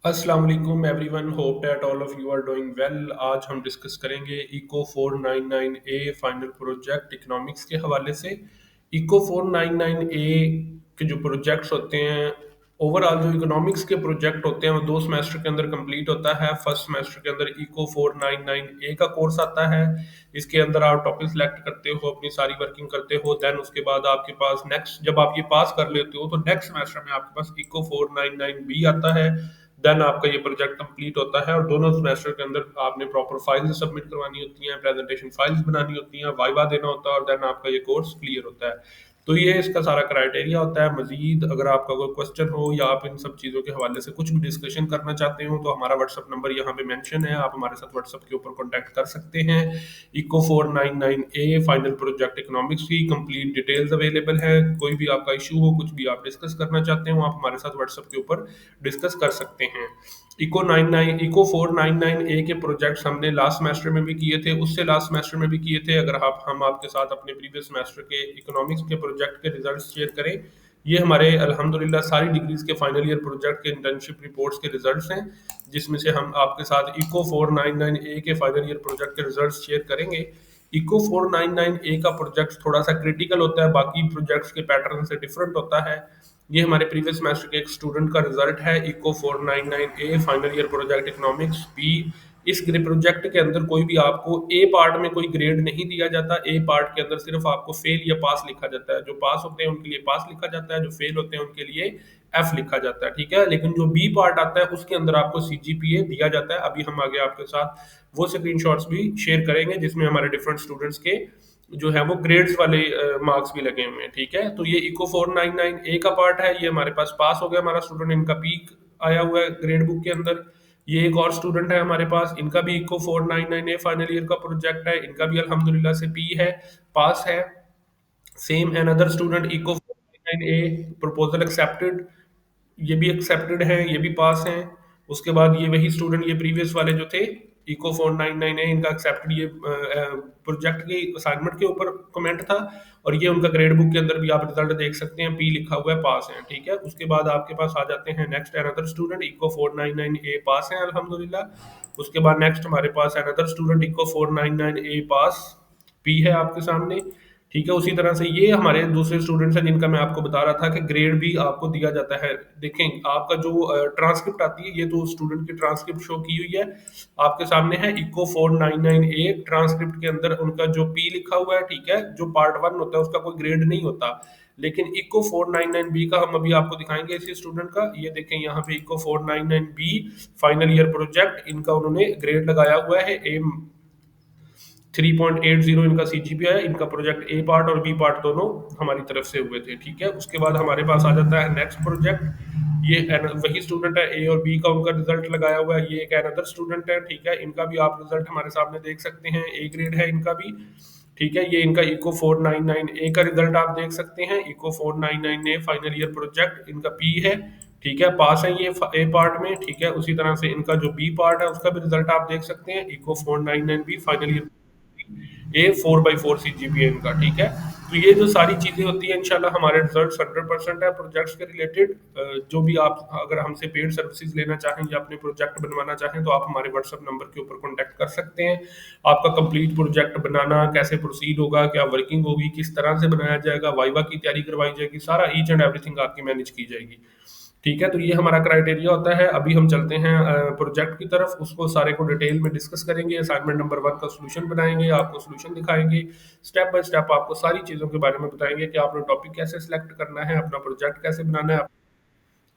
अस्सलाम वालेकुम everyone, hope that all of you are doing well. आज हम डिस्कस करेंगे eco 499 A final project economics के हवाले से। इको 499 ए के जो प्रोजेक्ट्स होते हैं, ओवरऑल जो इकोनॉमिक्स के प्रोजेक्ट होते हैं वो 2 सेमेस्टर के अंदर कंप्लीट होता है। फर्स्ट सेमेस्टर के अंदर इको 499 ए का कोर्स आता है। इसके अंदर आप टॉपिक सेलेक्ट करते हो, अपनी सारी वर्किंग करते हो, देन उसके बाद आपके पास नेक्स्ट जब आप ये पास कर लेते हो तो नेक्स्ट सेमेस्टर में आपके पास इको 499 बी आता है। देन आपका ये प्रोजेक्ट कंप्लीट होता है और दोनों सेमेस्टर के अंदर आपने प्रॉपर फाइल्स सबमिट करवानी होती हैं, प्रेजेंटेशन फाइल्स बनानी होती हैं, वाइवा देना होता है और देन आपका ये कोर्स क्लियर होता है। तो ये इसका सारा क्राइटेरिया होता है। मजीद अगर आपका कोई क्वेश्चन हो या आप इन सब चीज़ों के हवाले से कुछ भी डिस्कशन करना चाहते हो तो हमारा व्हाट्सअप नंबर यहाँ पे मेंशन है, आप हमारे साथ व्हाट्सअप के ऊपर कॉन्टैक्ट कर सकते हैं। Eco 499 A final project economics की कंप्लीट डिटेल्स अवेलेबल है। कोई भी आपका इशू हो, कुछ भी आप डिस्कस करना चाहते हो, आप हमारे साथ व्हाट्सअप के ऊपर डिस्कस कर सकते हैं। इको 499 ए के प्रोजेक्ट्स हमने लास्ट सेमेस्टर में भी किए थे, उससे लास्ट सेमेस्टर में भी किए थे। अगर आप हम आपके साथ अपने प्रीवियस सेमेस्टर के इकोनॉमिक्स के प्रोजेक्ट के रिजल्ट्स शेयर करें, ये हमारे अल्हम्दुलिल्लाह सारी डिग्रीज के फाइनल ईयर प्रोजेक्ट के इंटर्नशिप रिपोर्ट्स के रिजल्ट्स हैं, जिसमें से हम आपके साथ इको 499 ए के फाइनल ईयर प्रोजेक्ट के रिजल्ट्स शेयर करेंगे। इको 499 ए का प्रोजेक्ट थोड़ा सा क्रिटिकल होता है, बाकी प्रोजेक्ट्स के पैटर्न से डिफरेंट होता है। ये हमारे प्रीवियस सेमेस्टर के एक स्टूडेंट का रिजल्ट है, eco 499 A final year project economics B. इस प्रोजेक्ट के अंदर कोई भी आपको ए पार्ट में कोई ग्रेड नहीं दिया जाता। ए पार्ट के अंदर सिर्फ आपको फेल या पास लिखा जाता है। जो पास होते हैं उनके लिए पास लिखा जाता है, जो फेल होते हैं उनके लिए एफ लिखा जाता है, ठीक है। लेकिन जो बी पार्ट आता है उसके अंदर आपको सीजीपीए दिया जाता है। अभी हम आगे आपके साथ वो स्क्रीनशॉट्स भी शेयर करेंगे जिसमें हमारे डिफरेंट स्टूडेंट्स के जो है वो ग्रेड्स वाले मार्क्स भी लगे हुए हैं, ठीक है। तो ये इको 499 ए का पार्ट है, ये हमारे पास पास हो गया हमारा स्टूडेंट, इनका पीक आया हुआ है ग्रेड बुक के अंदर। ये एक और स्टूडेंट है हमारे पास, इनका भी इको 499 ए फाइनल ईयर का प्रोजेक्ट है, इनका भी अल्हम्दुलिल्लाह से पी है, पास है। Same another student eco 499 A proposal accepted, ये भी एक्सेप्टेड हैं, ये भी पास हैं। उसके बाद ये वही स्टूडेंट, ये प्रीवियस वाले जो थे इको 499 है, इनका एक्सेप्टेड, ये प्रोजेक्ट की असाइनमेंट के ऊपर कमेंट था और ये उनका ग्रेड बुक के अंदर भी आप रिजल्ट देख सकते हैं, पी लिखा हुआ है, पास है, ठीक है। उसके बाद आपके पास आ जाते हैं नेक्स्ट अनदर स्टूडेंट इको 499 ए पास है अल्हम्दुलिल्लाह। उसके बाद नेक्स्ट हमारे पास अनदर स्टूडेंट इको 499 ए पास, पी है आपके सामने, ठीक है। उसी तरह से ये हमारे दूसरे स्टूडेंट्स हैं जिनका मैं आपको बता रहा था कि ग्रेड भी आपको दिया जाता है। देखें आपका जो ट्रांसक्रिप्ट आती है, ये तो स्टूडेंट की ट्रांसक्रिप्ट शो की हुई है आपके सामने है। इको 499 ए ट्रांसक्रिप्ट के अंदर उनका जो पी लिखा हुआ है, ठीक है। जो पार्ट 1 होता है उसका कोई ग्रेड नहीं होता, लेकिन इको 499 बी का हम अभी आपको दिखाएंगे इसी स्टूडेंट का। ये देखें यहाँ पे eco 499 B final year project, इनका उन्होंने ग्रेड लगाया हुआ है एम 3.80 इनका सीजीपी है। इनका प्रोजेक्ट ए पार्ट और बी पार्ट दोनों हमारी तरफ से हुए थे, ठीक है। उसके बाद हमारे पास आ जाता है नेक्स्ट प्रोजेक्ट, ये वही स्टूडेंट है, ए और बी का उनका रिजल्ट लगाया हुआ है। ये एक अनदर स्टूडेंट है, ठीक है। इनका भी आप रिजल्ट हमारे सामने देख सकते हैं, ए ग्रेड है इनका भी, ठीक है। ये इनका इको 499 ए का रिजल्ट आप देख सकते हैं, eco 499 A final year project, इनका पी है, ठीक है, पास है ये ए पार्ट में, ठीक है। उसी तरह से इनका जो बी पार्ट है उसका भी रिजल्ट आप देख सकते हैं, इको 499 बी फाइनल ईयर ए 4/4 सीजीपीए इनका, ठीक है। तो ये जो सारी चीज़ें होती हैं इंशाल्लाह हमारे रिजल्ट्स 100% है प्रोजेक्ट्स के रिलेटेड। जो भी आप अगर हमसे पेड सर्विसेज लेना चाहें या अपने प्रोजेक्ट बनवाना चाहें तो आप हमारे व्हाट्सएप नंबर के ऊपर कॉन्टैक्ट कर सकते हैं। आपका कंप्लीट प्रोजेक्ट बनाना कैसे प्रोसीड होगा, क्या वर्किंग होगी, किस तरह से बनाया जाएगा, वाइवा की तैयारी करवाई जाएगी, सारा ईच एंड एवरीथिंग आपकी मैनेज की जाएगी, ठीक है। तो ये हमारा क्राइटेरिया होता है। अभी हम चलते हैं प्रोजेक्ट की तरफ, उसको सारे को डिटेल में डिस्कस करेंगे। असाइनमेंट नंबर 1 का सोल्यूशन बनाएंगे, आपको सोल्यूशन दिखाएंगे, स्टेप बाय स्टेप आपको सारी चीज़ों के बारे में बताएंगे कि आपने टॉपिक कैसे सिलेक्ट करना है, अपना प्रोजेक्ट कैसे बनाना है,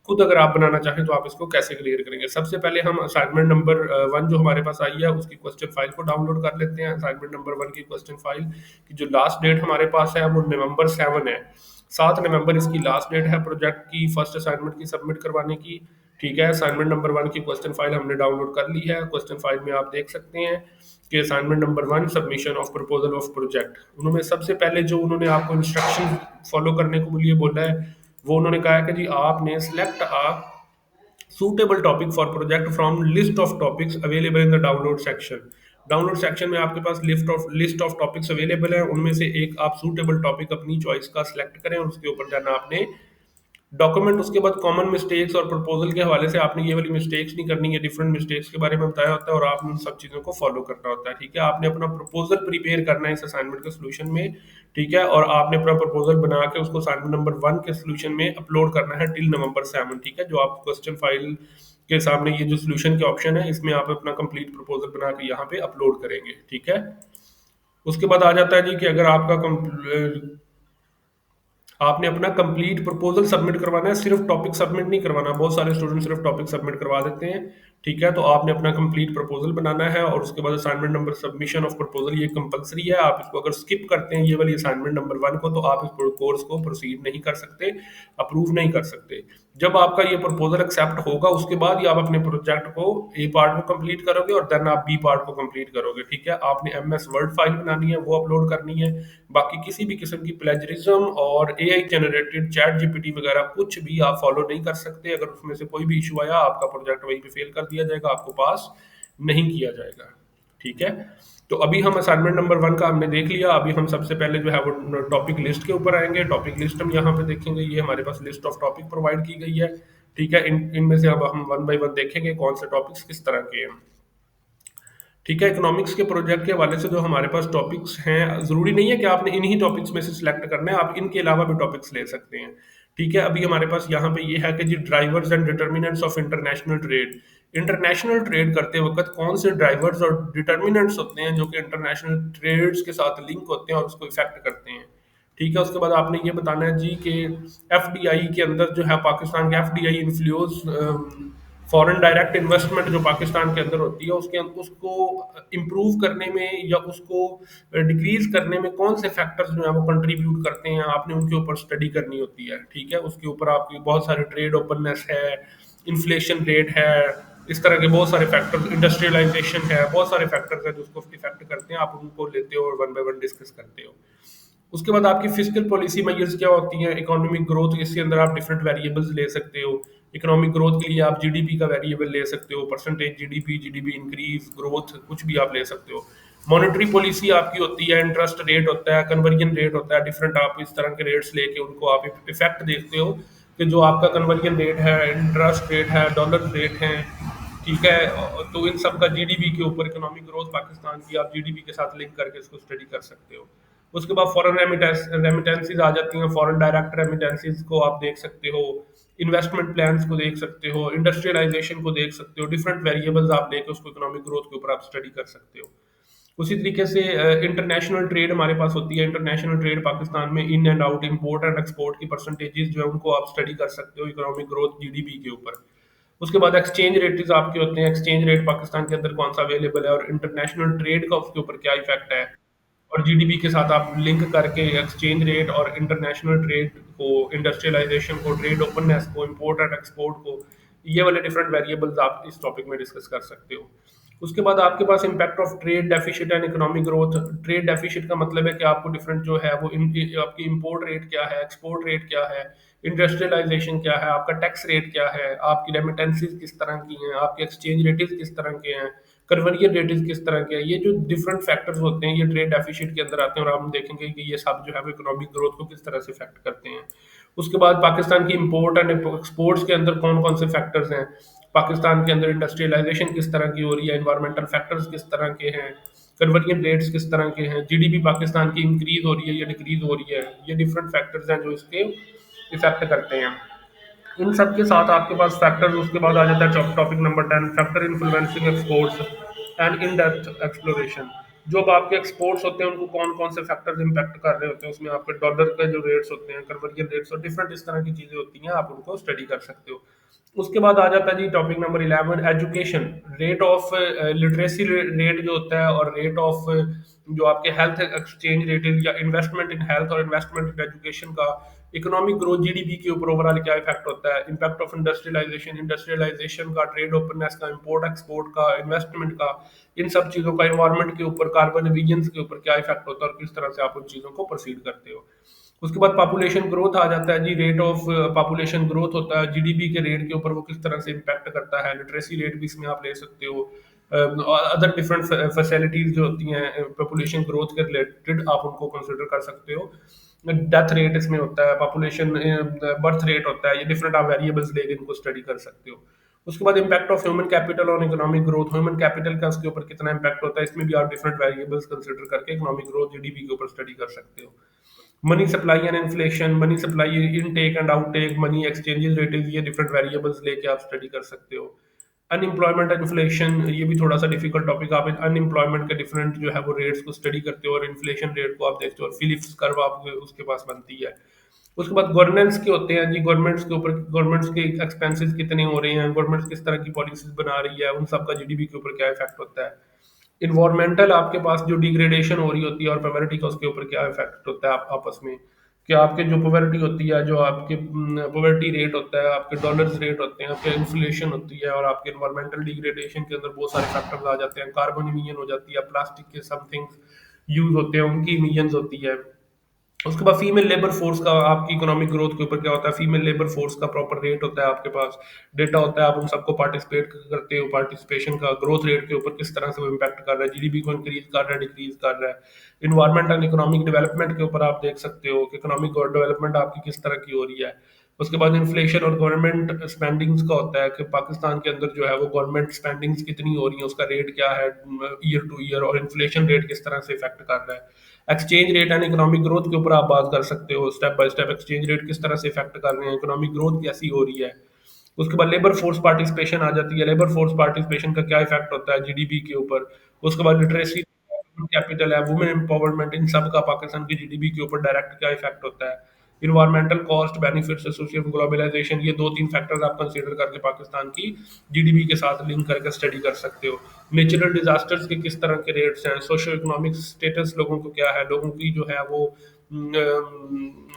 खुद अगर आप बनाना चाहें तो आप इसको कैसे क्लियर करेंगे। सबसे पहले हम असाइनमेंट नंबर 1 जो हमारे पास आई है उसकी क्वेश्चन फाइल को डाउनलोड कर लेते हैं। असाइनमेंट नंबर 1 की क्वेश्चन फाइल की जो लास्ट डेट हमारे पास है वो नवंबर 7 है, 7 नवंबर इसकी लास्ट डेट है प्रोजेक्ट की फर्स्ट असाइनमेंट की सबमिट करवाने की, ठीक है। असाइनमेंट नंबर 1 की क्वेश्चन फाइल हमने डाउनलोड कर ली है। क्वेश्चन फाइल में आप देख सकते हैं कि assignment number 1 submission of proposal of project, उन्होंने सबसे पहले जो उन्होंने आपको इंस्ट्रक्शन फॉलो करने को लिए बोला है वो उन्होंने कहा है कि जी आपने select a suitable topic for project from list of topics available in the download section. Download section में आपके पास लिस्ट ऑफ टॉपिक्स अवेलेबल है, उनमें से एक आप सूटेबल टॉपिक अपनी चॉइस का सिलेक्ट करें और उसके ऊपर जाना आपने डॉक्यूमेंट, उसके बाद कॉमन मिस्टेक्स और प्रपोजल के हवाले से आपने ये वाली मिस्टेक्स नहीं करनी है, डिफरेंट मिस्टेक्स के बारे में बताया होता है और आपने उन सब चीज़ों को फॉलो करना होता है। ठीक है, आपने अपना प्रपोजल प्रिपेयर करना है इस असाइनमेंट के सोल्यूशन में। ठीक है, और आपने अपना प्रपोजल बना के उसको असाइनमेंट नंबर 1 के सोल्यूशन में अपलोड करना है टिल नवंबर 7। ठीक है, जो आप क्वेश्चन फाइल के सामने ये जो सोल्यूशन के ऑप्शन है इसमें आप अपना कंप्लीट प्रपोजल बना के यहाँ पे अपलोड करेंगे। ठीक है, उसके बाद आ जाता है जी कि अगर आपका आपने अपना कंप्लीट प्रपोजल सबमिट करवाना है, सिर्फ टॉपिक सबमिट नहीं करवाना। बहुत सारे स्टूडेंट सिर्फ टॉपिक सबमिट करवा देते हैं। ठीक है, तो आपने अपना कंप्लीट प्रपोजल बनाना है और उसके बाद assignment number submission of proposal ये कंपलसरी है। आप इसको अगर स्किप करते हैं ये वाली असाइनमेंट नंबर 1 को, तो आप इस कोर्स को प्रोसीड नहीं कर सकते, अप्रूव नहीं कर सकते। जब आपका ये प्रपोजल एक्सेप्ट होगा उसके बाद ही आप अपने प्रोजेक्ट को ए पार्ट को कंप्लीट करोगे और देन आप बी पार्ट को कंप्लीट करोगे। ठीक है, आपने एमएस वर्ड फाइल बनानी है, वो अपलोड करनी है। बाकी किसी भी किस्म की प्लेजरिज्म और एआई जनरेटेड चैट जीपीटी वगैरह कुछ भी आप फॉलो नहीं कर सकते। अगर उसमें से कोई भी इशू आया आपका प्रोजेक्ट वहीं पे फेल कर दिया जाएगा, आपको पास नहीं किया जाएगा। ठीक है, तो अभी हम असाइनमेंट नंबर 1 का हमने देख लिया। अभी हम सबसे पहले जो है वो टॉपिक लिस्ट के ऊपर आएंगे। टॉपिक लिस्ट हम यहाँ पे देखेंगे, ये हमारे पास लिस्ट ऑफ टॉपिक प्रोवाइड की गई है। ठीक है, इनमें से अब हम वन बाय वन देखेंगे कौन से टॉपिक्स किस तरह के हैं। ठीक है, इकोनॉमिक्स के प्रोजेक्ट के हवाले से जो हमारे पास टॉपिक्स हैं, ज़रूरी नहीं है कि आपने इन्हीं टॉपिक्स में से सिलेक्ट करना है, आप इनके अलावा भी टॉपिक्स ले सकते हैं। ठीक है, अभी हमारे पास यहाँ पे ये है कि जी drivers and determinants of international trade. International trade करते वक्त कौन से ड्राइवर्स और डिटर्मिनेंट्स होते हैं जो कि इंटरनेशनल ट्रेड्स के साथ लिंक होते हैं और उसको इफेक्ट करते हैं। ठीक है, उसके बाद आपने ये बताना है जी कि एफडीआई के अंदर जो है पाकिस्तान के FDI influence foreign direct investment जो पाकिस्तान के अंदर होती है उसको इम्प्रूव करने में या उसको डिक्रीज करने में कौन से फैक्टर्स जो है वो कंट्रीब्यूट करते हैं, आपने उनके ऊपर स्टडी करनी होती है। ठीक है, उसके ऊपर आपकी बहुत सारे ट्रेड ओपननेस है, इन्फ्लेशन रेट है, इस तरह के बहुत सारे फैक्टर्स, इंडस्ट्रियलाइजेशन है, बहुत सारे फैक्टर्स हैं जो उसको इफेक्ट करते हैं। आप उनको लेते हो और वन बाय वन डिस्कस करते हो। उसके बाद आपकी फिजिकल पॉलिसी मेजर्स क्या होती हैं, इकोनॉमिक ग्रोथ, इसके अंदर आप डिफरेंट वेरिएबल्स ले सकते हो। इकोनॉमिक ग्रोथ के लिए आप जीडीपी का वेरिएबल ले सकते हो, percentage GDP, GDP increase, growth, कुछ भी आप ले सकते हो। मॉनेटरी पॉलिसी आपकी होती है, इंटरेस्ट रेट होता है, कन्वर्जन रेट होता है, डिफरेंट आप इस तरह के रेट्स लेके उनको आप इफेक्ट देखते हो कि जो आपका कन्वर्जन रेट है, इंटरेस्ट रेट है, डॉलर रेट है। ठीक है, तो इन सब का जीडीपी के ऊपर, इकोनॉमिक ग्रोथ पाकिस्तान की आप जीडीपी के साथ लिंक करके इसको स्टडी कर सकते हो। उसके बाद फॉरेन रेमिटेंसीज आ जाती हैं, फॉरेन डायरेक्ट रेमिटेंसीज को आप देख सकते हो, इन्वेस्टमेंट प्लान्स को देख सकते हो, इंडस्ट्रियलाइजेशन को देख सकते हो, डिफरेंट वेरिएबल्स आप लेके उसको इकोनॉमिक ग्रोथ के ऊपर आप स्टडी कर सकते हो। उसी तरीके से इंटरनेशनल ट्रेड हमारे पास होती है। इंटरनेशनल ट्रेड पाकिस्तान में in and out, import and export की परसेंटेजेस जो है उनको आप स्टडी कर सकते हो इकोनॉमिक ग्रोथ जीडीपी के ऊपर। उसके बाद एक्सचेंज रेट्स आपके होते हैं, एक्सचेंज रेट पाकिस्तान के अंदर कौन सा अवेलेबल है और इंटरनेशनल ट्रेड का उसके ऊपर क्या इफेक्ट है, और जीडीपी के साथ आप लिंक करके एक्सचेंज रेट और इंटरनेशनल ट्रेड को, इंडस्ट्रियलाइजेशन को, ट्रेड ओपननेस को, इंपोर्ट एंड एक्सपोर्ट को, ये वाले डिफरेंट वेरिएबल्स आप इस टॉपिक में डिस्कस कर सकते हो। उसके बाद आपके पास impact of trade deficit and economic growth. Trade deficit का मतलब है कि आपको डिफरेंट जो है वो आपकी इंपोर्ट रेट क्या है, एक्सपोर्ट रेट क्या है, इंडस्ट्रियलाइजेशन क्या है, आपका टैक्स रेट क्या है, आपकी रेमिटेंसीज किस तरह की हैं, आपके एक्सचेंज रेट किस तरह के हैं, कन्वर्जन रेट किस तरह के हैं। ये जो डिफरेंट फैक्टर्स होते हैं ये ट्रेड डेफिसिट के अंदर आते हैं और हम देखेंगे कि ये सब जो है वो इकोनॉमिक ग्रोथ को किस तरह से इफेक्ट करते हैं। उसके बाद पाकिस्तान की इंपोर्ट एंड एक्सपोर्ट्स के अंदर कौन कौन से फैक्टर्स हैं, पाकिस्तान के अंदर इंडस्ट्रियलाइजेशन किस तरह की हो रही है, इन्वायरमेंटल फैक्टर्स किस तरह के हैं, कन्वर्जन रेट्स किस तरह के हैं, जीडीपी पाकिस्तान की इंक्रीज हो रही है या डिक्रीज हो रही है। ये डिफरेंट फैक्टर्स हैं जो इसके इफेक्ट करते हैं। इन सब के साथ आपके पास फैक्टर्स, उसके बाद आ जाता है topic number 10, factor influencing exports and in depth exploration. जो अब आपके एक्सपोर्ट्स होते हैं उनको कौन कौन से फैक्टर्स इम्पैक्ट कर रहे होते हैं, उसमें आपके डॉलर के जो रेट्स होते हैं, कन्वर्जन रेट्स और डिफरेंट इस तरह की चीज़ें होती हैं, आप उनको स्टडी कर सकते हो। उसके बाद आ जाता है जी topic number 11, education. Rate of literacy rate जो होता है और रेट ऑफ जो आपके हेल्थ एक्सचेंज रेट या इन्वेस्टमेंट इन हेल्थ और इन्वेस्टमेंट इन एजुकेशन का इकोनॉमिक ग्रोथ जीडीपी के ऊपर ओवरऑल क्या इफेक्ट होता है, इम्पैक्ट ऑफ इंडस्ट्रियलाइजेशन, इंडस्ट्रियलाइजेशन का, ट्रेड ओपननेस का, इंपोर्ट एक्सपोर्ट का, इन्वेस्टमेंट का, इन सब चीज़ों का, इन्वायरमेंट के ऊपर, कार्बन एमिशंस के ऊपर क्या इफेक्ट होता है और किस तरह से आप उन चीज़ों को प्रोसीड करते हो। उसके बाद पॉपुलेशन ग्रोथ आ जाता है जी, रेट ऑफ पॉपुलेशन ग्रोथ होता है, जीडीपी के रेट के ऊपर वो किस तरह से इम्पैक्ट करता है, लिटरेसी रेट भी इसमें आप ले सकते हो। अदर डिफरेंट फैसिलिटीज जो होती हैं पॉपुलेशन ग्रोथ के रिलेटेड आप उनको कंसिडर कर सकते हो। डेथ रेट इसमें होता है, पॉपुलेशन बर्थ रेट होता है, ये डिफरेंट आप वेरिएबल्स लेके इनको स्टडी कर सकते हो। उसके बाद impact of human capital on economic growth, human capital का उसके ऊपर कितना इम्पैक्ट होता है, इसमें भी आप डिफरेंट वेरिएबल्स कंसिडर करके इकोनॉमिक ग्रोथ जीडीपी के ऊपर स्टडी कर सकते हो। Money supply and inflation, money supply intake and outtake, money exchanges rate, ये डिफरेंट वेरिएबल्स लेके आप स्टडी कर सकते हो। अनएम्प्लॉयमेंट एंड इन्फ्लेशन, ये भी थोड़ा सा डिफिकल्ट टॉपिक, आप अनएम्प्लॉयमेंट के डिफरेंट जो है वो रेट्स को स्टडी करते हो और इन्फ्लेशन रेट को आप देखते हो और फिलिप्स कर्व आप उसके पास बनती है। उसके बाद गवर्नेंस के होते हैं जी, गवर्नमेंट्स के ऊपर गवर्नमेंट्स के एक्सपेंसेस कितने हो रहे हैं, गवर्नमेंट्स किस तरह की पॉलिसीज बना रही है, उन सब का जीडीपी के ऊपर क्या इफेक्ट होता है। इन्वायरमेंटल आपके पास जो डिग्रेडेशन हो रही होती है और पॉवर्टी का उसके ऊपर क्या इफेक्ट होता है आपस में, कि आपके जो पॉवर्टी होती है, जो आपके पॉवर्टी रेट होता है, आपके डॉलर्स रेट होते हैं, आपके इन्फ्लेशन होती है और आपके इन्वायरमेंटल डिग्रेडेशन के अंदर बहुत सारे फैक्टर्स आ जाते हैं, कार्बन इमिशन हो जाती है, प्लास्टिक के समथिंग यूज होते हैं उनकी इमिशंस होती है। उसके बाद फीमेल लेबर फोर्स का आपकी इकोनॉमिक ग्रोथ के ऊपर क्या होता है, फीमेल लेबर फोर्स का प्रॉपर रेट होता है, आपके पास डेटा होता है, आप उन सबको पार्टिसिपेट करते हो, पार्टिसिपेशन का ग्रोथ रेट के ऊपर किस तरह से वो इम्पैक्ट कर रहा है, जीडीपी को इंक्रीज कर रहा है, डिक्रीज कर रहा है। इन्वायरमेंट एंड इकोनॉमिक डेवलपमेंट के ऊपर आप देख सकते हो कि इकोनॉमिक डेवलपमेंट आपकी किस तरह की हो रही है। उसके बाद इन्फ्लेशन और गवर्नमेंट स्पेंडिंग्स का होता है कि पाकिस्तान के अंदर जो है वो गवर्नमेंट स्पेंडिंग्स कितनी हो रही है, उसका रेट क्या है ईयर टू ईयर, और इन्फ्लेशन रेट किस तरह से इफेक्ट कर रहा है। Exchange rate and economic growth के ऊपर आप बात कर सकते हो, step by step exchange rate किस तरह से इफेक्ट कर रहे हैं, इकोनॉमिक ग्रोथ कैसी हो रही है। उसके बाद लेबर फोर्स पार्टिसिपेशन आ जाती है, लेबर फोर्स पार्टिसिपेशन का क्या इफेक्ट होता है जीडीपी के ऊपर। उसके बाद लिटरेसी कैपिटल है, वुमेन एम्पावरमेंट, इन सब का पाकिस्तान की जीडीपी के ऊपर डायरेक्ट क्या इफेक्ट होता है। Environmental cost benefits associated globalization, ये दो तीन फैक्टर्स आप कंसीडर करके पाकिस्तान की जीडीपी के साथ लिंक करके स्टडी कर सकते हो। नेचुरल डिजास्टर्स के किस तरह के रेट्स हैं, सोशो इकोनॉमिक स्टेटस लोगों को क्या है, लोगों की जो है वो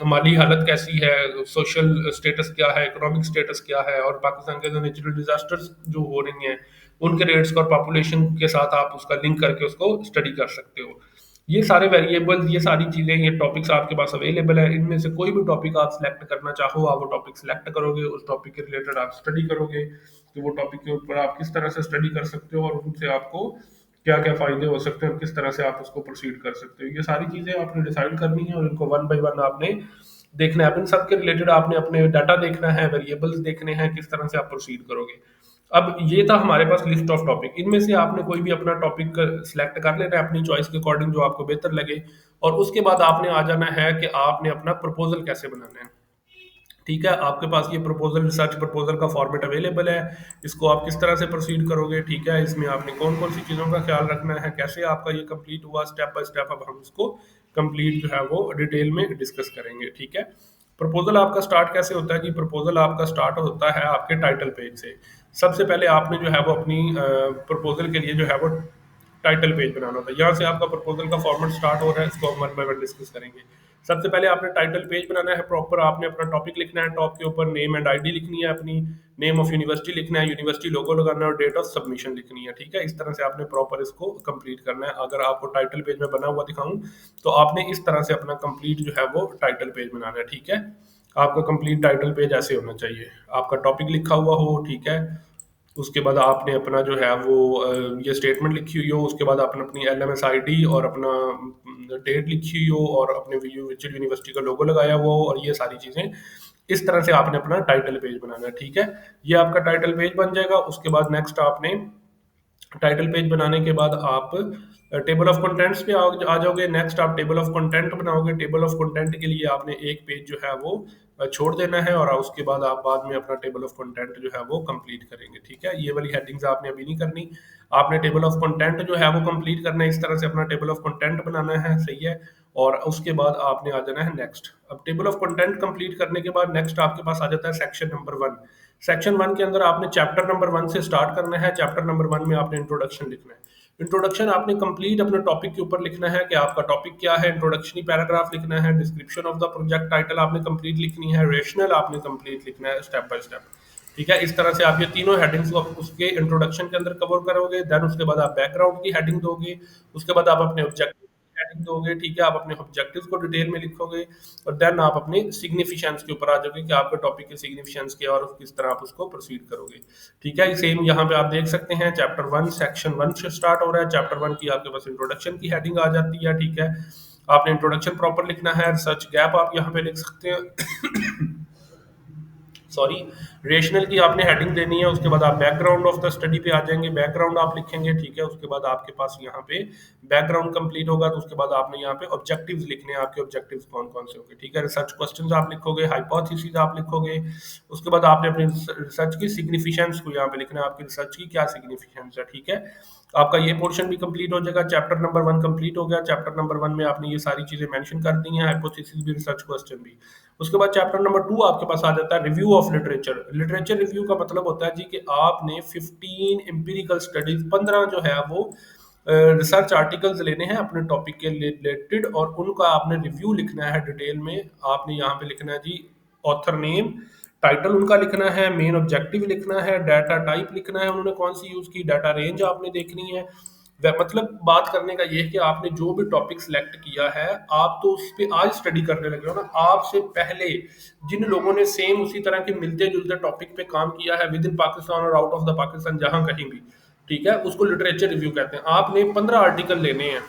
माली हालत कैसी है, सोशल स्टेटस क्या है, इकोनॉमिक स्टेटस क्या है, और पाकिस्तान के अंदर नेचुरल डिजास्टर्स जो हो रही हैं उनके रेट्स का और पॉपुलेशन के साथ आप उसका लिंक करके उसको स्टडी कर सकते हो। ये सारे वेरिएबल्स, ये सारी चीज़ें, ये टॉपिक्स आपके पास अवेलेबल है, इनमें से कोई भी टॉपिक आप सिलेक्ट करना चाहो, आप वो टॉपिक सिलेक्ट करोगे, उस टॉपिक के रिलेटेड आप स्टडी करोगे, तो वो टॉपिक के ऊपर आप किस तरह से स्टडी कर सकते हो और उनसे आपको क्या क्या फ़ायदे हो सकते हैं और किस तरह से आप उसको प्रोसीड कर सकते हो। ये सारी चीज़ें आपने डिसाइड करनी है और इनको वन बाय वन आपने देखना है। अब इन सब के रिलेटेड आपने अपने डाटा देखना है, वेरिएबल्स देखने हैं, किस तरह से आप प्रोसीड करोगे। अब ये था हमारे पास लिस्ट ऑफ टॉपिक, इनमें से आपने कोई भी अपना टॉपिक सिलेक्ट कर लेना है अपनी चॉइस के अकॉर्डिंग जो आपको बेहतर लगे, और उसके बाद आपने आ जाना है कि आपने अपना प्रपोजल कैसे बनाना है। ठीक है, आपके पास ये प्रपोजल, रिसर्च प्रपोजल का फॉर्मेट अवेलेबल है, इसको आप किस तरह से प्रोसीड करोगे। ठीक है, इसमें आपने कौन कौन सी चीज़ों का ख्याल रखना है, कैसे आपका ये कंप्लीट हुआ स्टेप बाय स्टेप, अब हम इसको कंप्लीट जो है वो डिटेल में डिस्कस करेंगे। ठीक है, प्रपोजल आपका स्टार्ट कैसे होता है कि प्रपोजल आपका स्टार्ट होता है आपके टाइटल पेज से। सबसे पहले आपने जो है वो अपनी प्रपोजल के लिए जो है वो टाइटल पेज बनाना होता है, यहाँ से आपका प्रपोजल का फॉर्मेट स्टार्ट हो रहा है, इसको हम वन बाय वन डिस्कस करेंगे। सबसे पहले आपने टाइटल पेज बनाना है प्रॉपर, आपने अपना टॉपिक लिखना है, टॉप के ऊपर नेम एंड आईडी लिखनी है अपनी, नेम ऑफ यूनिवर्सिटी लिखना है, यूनिवर्सिटी लोगो लगाना है और डेट ऑफ सबमिशन लिखनी है। ठीक है, इस तरह से आपने प्रॉपर इसको कंप्लीट करना है। अगर आपको टाइटल पेज में बना हुआ दिखाऊं तो आपने इस तरह से अपना कंप्लीट जो है वो टाइटल पेज बनाना है। ठीक है, आपका कंप्लीट टाइटल पेज ऐसे होना चाहिए, आपका टॉपिक लिखा हुआ हो। ठीक है, उसके बाद आपने अपना जो है वो ये स्टेटमेंट लिखी हुई हो, उसके बाद आपने अपनी एलएमएस आईडी और अपना डेट लिखी हुई हो और अपने विचुअल यूनिवर्सिटी का लोगो लगाया हुआ हो, और ये सारी चीज़ें इस तरह से आपने अपना टाइटल पेज बनाना है। ठीक है, ये आपका टाइटल पेज बन जाएगा। उसके बाद नेक्स्ट आपने टाइटल पेज बनाने के बाद आप टेबल ऑफ कंटेंट्स पे आ जाओगे। नेक्स्ट आप टेबल ऑफ कंटेंट बनाओगे, टेबल ऑफ कंटेंट के लिए आपने एक पेज जो है वो छोड़ देना है और उसके बाद आप बाद में अपना टेबल ऑफ कंटेंट जो है वो कंप्लीट करेंगे। ठीक है, ये वाली हेडिंग्स आपने अभी नहीं करनी, आपने टेबल ऑफ कंटेंट जो है वो कंप्लीट करना है, इस तरह से अपना टेबल ऑफ कंटेंट बनाना है। सही है, और उसके बाद आपने आ जाना है नेक्स्ट। अब टेबल ऑफ कंटेंट कंप्लीट करने के बाद नेक्स्ट आपके पास आ जाता है सेक्शन नंबर 1। सेक्शन 1 के अंदर आपने चैप्टर नंबर 1 से स्टार्ट करना है। चैप्टर नंबर 1 में आपने इंट्रोडक्शन लिखना है। इंट्रोडक्शन आपने कंप्लीट अपने टॉपिक के ऊपर लिखना है कि आपका टॉपिक क्या है, इंट्रोडक्शनी पैराग्राफ लिखना है, description of the project title आपने कंप्लीट लिखनी है, रेशनल आपने कंप्लीट लिखना है स्टेप बाय स्टेप। ठीक है, इस तरह से आप ये तीनों हेडिंग्स को उसके इंट्रोडक्शन के अंदर कवर करोगे। देन उसके बाद आप बैकग्राउंड की हेडिंग दोगे, उसके बाद आप अपने ऑब्जेक्टिव हेडिंग दोगे। ठीक है, आप अपने ऑब्जेक्टिव्स को डिटेल में लिखोगे और देन आप अपने सिग्निफिकेंस के ऊपर आ जाओगे कि आपके टॉपिक के सिग्निफिकेंस क्या और किस तरह आप उसको प्रोसीड करोगे। ठीक है, सेम यहाँ पे आप देख सकते हैं चैप्टर 1 सेक्शन 1 से स्टार्ट हो रहा है। चैप्टर 1 की आपके पास इंट्रोडक्शन की हेडिंग आ जाती है। ठीक है, आपने इंट्रोडक्शन प्रॉपर लिखना है, रिसर्च गैप आप यहाँ पे लिख सकते हैं। सॉरी, रेशनल की आपने हेडिंग देनी है, उसके बाद आप बैकग्राउंड ऑफ द स्टडी पे आ जाएंगे, बैकग्राउंड आप लिखेंगे, ठीक है। उसके बाद आपके पास यहाँ पे बैकग्राउंड कंप्लीट होगा, तो उसके बाद आपने यहाँ पे ऑब्जेक्टिव्स लिखने हैं, आपके ऑब्जेक्टिव्स कौन कौन से होंगे, ठीक है। रिसर्च क्वेश्चंस आप लिखोगे, हाइपोथेसिस आप लिखोगे, उसके बाद आपने अपनी रिसर्च की सिग्निफिकेंस को यहाँ पे लिखना है, आपकी रिसर्च की क्या सिग्निफिकेंस है, ठीक है। आपका ये पोर्शन भी कंप्लीट हो जाएगा, चैप्टर नंबर 1 कंप्लीट हो गया। चैप्टर नंबर 1 में आपने ये सारी चीजें मेंशन कर दी हैं, हाइपोथेसिस भी, रिसर्च क्वेश्चन भी। उसके बाद चैप्टर नंबर 2 आपके पास आ जाता है review of literature. Literature review का मतलब होता है जी कि आपने 15 एम्पिरिकल स्टडीज, 15 जो है वो रिसर्च आर्टिकल्स लेने हैं अपने टॉपिक के रिलेटेड, और उनका आपने रिव्यू लिखना है डिटेल में। आपने यहाँ पे लिखना है जी ऑथर नेम, टाइटल उनका लिखना है, मेन ऑब्जेक्टिव लिखना है, डाटा टाइप लिखना है उन्होंने कौन सी यूज की, डाटा रेंज आपने देखनी है। मतलब बात करने का ये है कि आपने जो भी टॉपिक सिलेक्ट किया है, आप तो उस पर आज स्टडी करने लगे हो ना, आपसे पहले जिन लोगों ने सेम उसी तरह के मिलते जुलते टॉपिक पे काम किया है विद इन पाकिस्तान और आउट ऑफ द पाकिस्तान, जहां कहीं भी, ठीक है, उसको लिटरेचर रिव्यू कहते हैं। आपने 15 आर्टिकल लेने हैं,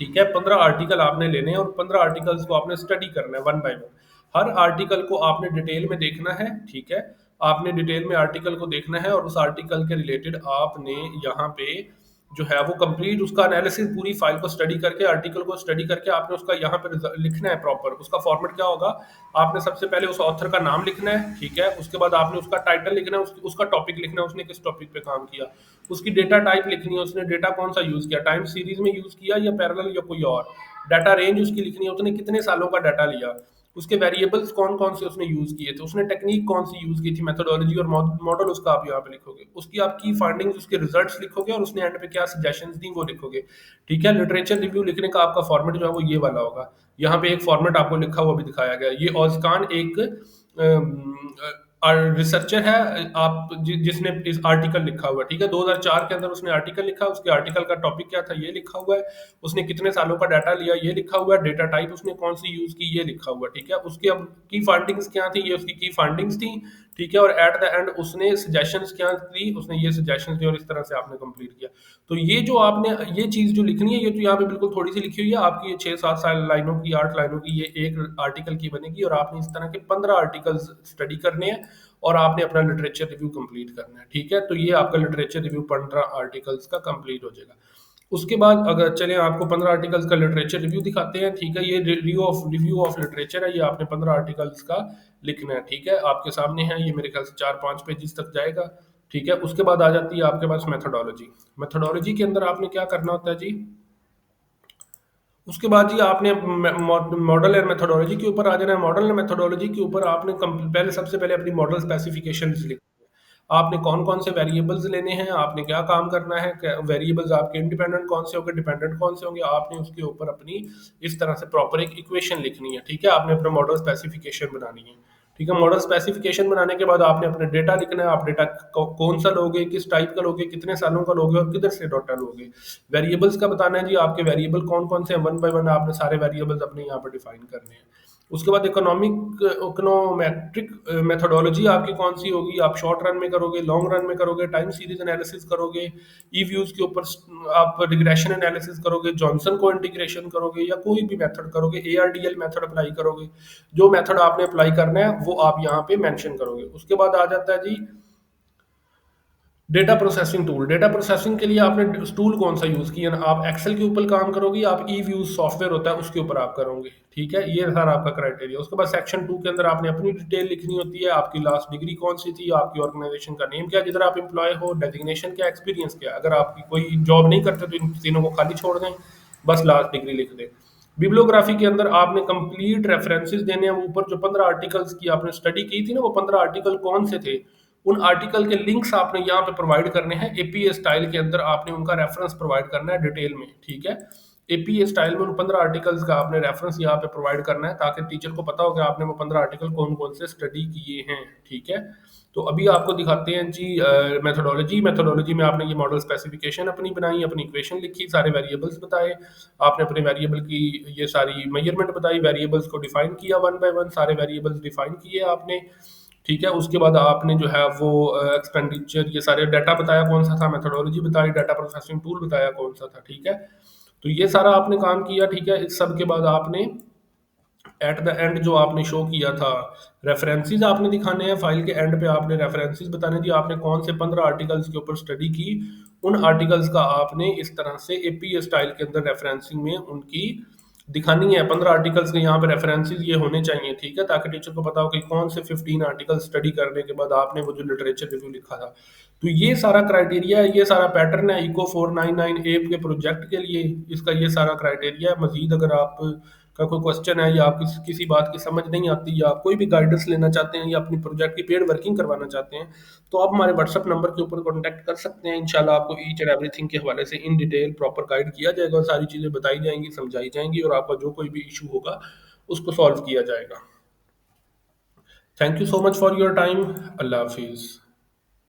ठीक है, 15 आर्टिकल आपने लेने हैं, और 15 आर्टिकल्स को आपने स्टडी करना है one by one. Her article को आपने डिटेल में देखना है, ठीक है। आपने डिटेल में आर्टिकल को देखना है, और उस आर्टिकल के रिलेटेड आपने यहाँ पे जो है वो कंप्लीट उसका एनालिसिस, पूरी फाइल को स्टडी करके, आर्टिकल को स्टडी करके आपने उसका यहाँ पे लिखना है प्रॉपर। उसका फॉर्मेट क्या होगा, आपने सबसे पहले उस ऑथर का नाम लिखना है, ठीक है। उसके बाद आपने उसका टाइटल लिखना है, उसका टॉपिक लिखना है, उसने किस टॉपिक पे काम किया, उसकी डेटा टाइप लिखनी है, उसने डेटा कौन सा यूज किया, टाइम सीरीज में यूज किया या पैरेलल या कोई और, डाटा रेंज उसकी लिखनी है, उसने कितने सालों का डाटा लिया, उसके वेरिएबल्स कौन कौन से उसने यूज किए थे, उसने टेक्निक कौन सी यूज की थी, मेथोडोलॉजी और मॉडल उसका आप यहाँ पे लिखोगे, उसकी आप की फाइंडिंग्स, उसके रिजल्ट्स लिखोगे, और उसने एंड पे क्या सजेशंस दी वो लिखोगे, ठीक है। लिटरेचर रिव्यू लिखने का आपका फॉर्मेट जो है वो ये वाला होगा। यहाँ पे एक फॉर्मेट आपको लिखा हुआ भी दिखाया गया, ये ऑज़कान एक रिसर्चर है, जिसने इस आर्टिकल लिखा हुआ है, ठीक है। 2004 के अंदर उसने आर्टिकल लिखा, उसके आर्टिकल का टॉपिक क्या था ये लिखा हुआ है, उसने कितने सालों का डाटा लिया ये लिखा हुआ है, डेटा टाइप उसने कौन सी यूज की ये लिखा हुआ है, ठीक है। उसकी अब की फाइंडिंग्स क्या थी, ये उसकी की फाइंडिंग्स थी, ठीक है। और एट द एंड उसने सजेशंस क्या दी, उसने ये सजेशंस दी, और इस तरह से आपने कंप्लीट किया। तो ये जो आपने ये चीज जो लिखनी है, ये तो यहाँ पे बिल्कुल थोड़ी सी लिखी हुई है आपकी, ये 6-7 लाइनों की, 8 लाइनों की ये एक आर्टिकल की बनेगी, और आपने इस तरह के 15 आर्टिकल्स स्टडी करने हैं, और आपने अपना लिटरेचर रिव्यू कंप्लीट करना है, ठीक है। तो ये आपका लिटरेचर रिव्यू 15 आर्टिकल्स का कंप्लीट हो जाएगा। उसके बाद अगर चले आपको 15 आर्टिकल्स का लिटरेचर रिव्यू दिखाते हैं, ठीक है। ये रिव्यू ऑफ लिटरेचर है, ये आपने 15 आर्टिकल्स का लिखना है, ठीक है। आपके सामने है, ये मेरे ख्याल से 4-5 पेजेस तक जाएगा, ठीक है। उसके बाद आ जाती है आपके पास मेथोडोलॉजी। मेथोडोलॉजी के अंदर आपने क्या करना होता है जी, उसके बाद जी आपने मॉडल एंड मेथोडोलॉजी के ऊपर आ जाना है। मॉडल एंड मेथोडोलॉजी के ऊपर आपने पहले सबसे पहले अपनी मॉडल स्पेसिफिकेशन लिखनी है। आपने कौन कौन से वेरिएबल्स लेने हैं, आपने क्या काम करना है, वेरिएबल्स आपके इंडिपेंडेंट कौन से होंगे, डिपेंडेंट कौन से होंगे, आपने उसके ऊपर अपनी इस तरह से प्रॉपर एक इक्वेशन लिखनी है, ठीक है। आपने अपना मॉडल स्पेसिफिकेशन बनानी है, ठीक है। मॉडल स्पेसिफिकेशन बनाने के बाद आपने अपने डेटा लिखना है, आप डेटा कौन सा लोगे, किस टाइप का लोगे, कितने सालों का लोगे, और किधर से डाटा लोगे। वेरिएबल्स का बताना है जी, आपके वेरिएबल कौन कौन से हैं, वन बाय वन आपने सारे वेरिएबल्स अपने यहाँ पर डिफाइन करने हैं। उसके बाद इकोनोमेट्रिक मेथोडोलॉजी आपकी कौन सी होगी, आप शॉर्ट रन में करोगे, लॉन्ग रन में करोगे, टाइम सीरीज एनालिसिस करोगे, ई व्यूज के ऊपर आप रिग्रेशन एनालिसिस करोगे, जॉनसन को इंटीग्रेशन करोगे, या कोई भी मेथड करोगे, ARDL मेथड अप्लाई करोगे। जो मेथड आपने अप्लाई करना है वो आप यहाँ पे मेंशन करोगे। उसके बाद आ जाता है जी data processing tool. Data processing के लिए आपने टूल कौन सा यूज किया, आप एक्सेल के ऊपर काम करोगे, आप ई व्यूज सॉफ्टवेयर होता है उसके ऊपर आप करोगे, ठीक है। ये सारा आपका क्राइटेरिया। उसके बाद सेक्शन 2 के अंदर आपने अपनी डिटेल लिखनी होती है, आपकी लास्ट डिग्री कौन सी थी, आपकी ऑर्गेनाइजेशन का नेम क्या, जिधर आप एम्प्लॉय हो, डेजिग्नेशन क्या, एक्सपीरियंस क्या। अगर आपकी कोई जॉब नहीं करते तो इन तीनों को खाली छोड़ दें, बस लास्ट डिग्री लिख दें। बिब्लियोग्राफी के अंदर आपने कंप्लीट रेफरेंसेस देने हैं, ऊपर जो 15 आर्टिकल्स की आपने स्टडी की थी ना, वो 15 आर्टिकल कौन से थे, उन आर्टिकल के लिंक्स आपने यहाँ पे प्रोवाइड करने हैं। एपीए स्टाइल के अंदर आपने उनका रेफरेंस प्रोवाइड करना है डिटेल में, ठीक है। एपीए स्टाइल में उन 15 आर्टिकल्स का आपने रेफरेंस यहाँ पे प्रोवाइड करना है, ताकि टीचर को पता हो कि आपने वो 15 आर्टिकल कौन कौन से स्टडी किए हैं, ठीक है। तो अभी आपको दिखाते हैं जी मेथोडोलॉजी। मेथोडोलॉजी में आपने ये मॉडल स्पेसिफिकेशन अपनी बनाई, अपनी इक्वेशन लिखी, सारे वेरिएबल्स बताए, आपने अपने वेरिएबल की ये सारी मेजरमेंट बताई, वेरिएबल्स को डिफाइन किया वन बाय वन, सारे वेरिएबल्स डिफाइन किए आपने, ठीक है। उसके बाद आपने जो है वो एक्सपेंडिचर, ये सारे डाटा बताया कौन सा था, मेथोडोलॉजी बताई, डाटा प्रोसेसिंग टूल बताया कौन सा था, ठीक है। तो ये सारा आपने काम किया, ठीक है। इस सब के बाद आपने एट द एंड जो आपने शो किया था, रेफरेंसेस आपने दिखाने हैं फाइल के एंड पे, आपने रेफरेंसेस बताने दिए, आपने कौन से 15 आर्टिकल्स के ऊपर स्टडी की, उन आर्टिकल्स का आपने इस तरह से एपीए स्टाइल के अंदर रेफरेंसिंग में उनकी दिखानी है। 15 आर्टिकल्स के यहाँ पे रेफरेंसेस ये होने चाहिए, ठीक है, ताकि टीचर को पता हो कि कौन से 15 आर्टिकल स्टडी करने के बाद आपने वो जो लिटरेचर रिव्यू लिखा था। तो ये सारा क्राइटेरिया है, ये सारा पैटर्न है इको 499 ए के प्रोजेक्ट के लिए, इसका ये सारा क्राइटेरिया है। मजीद अगर आप का कोई क्वेश्चन है, या आप किसी बात की समझ नहीं आती, या आप कोई भी गाइडेंस लेना चाहते हैं, या अपनी प्रोजेक्ट की पेड वर्किंग करवाना चाहते हैं, तो आप हमारे व्हाट्सअप नंबर के ऊपर कॉन्टैक्ट कर सकते हैं। इंशाल्लाह आपको ईच एंड एवरीथिंग के हवाले से इन डिटेल प्रॉपर गाइड किया जाएगा, और सारी चीज़ें बताई जाएंगी, समझाई जाएंगी, और आपका जो कोई भी इशू होगा उसको सॉल्व किया जाएगा। Thank you so much for your time. अल्लाह हाफिज़।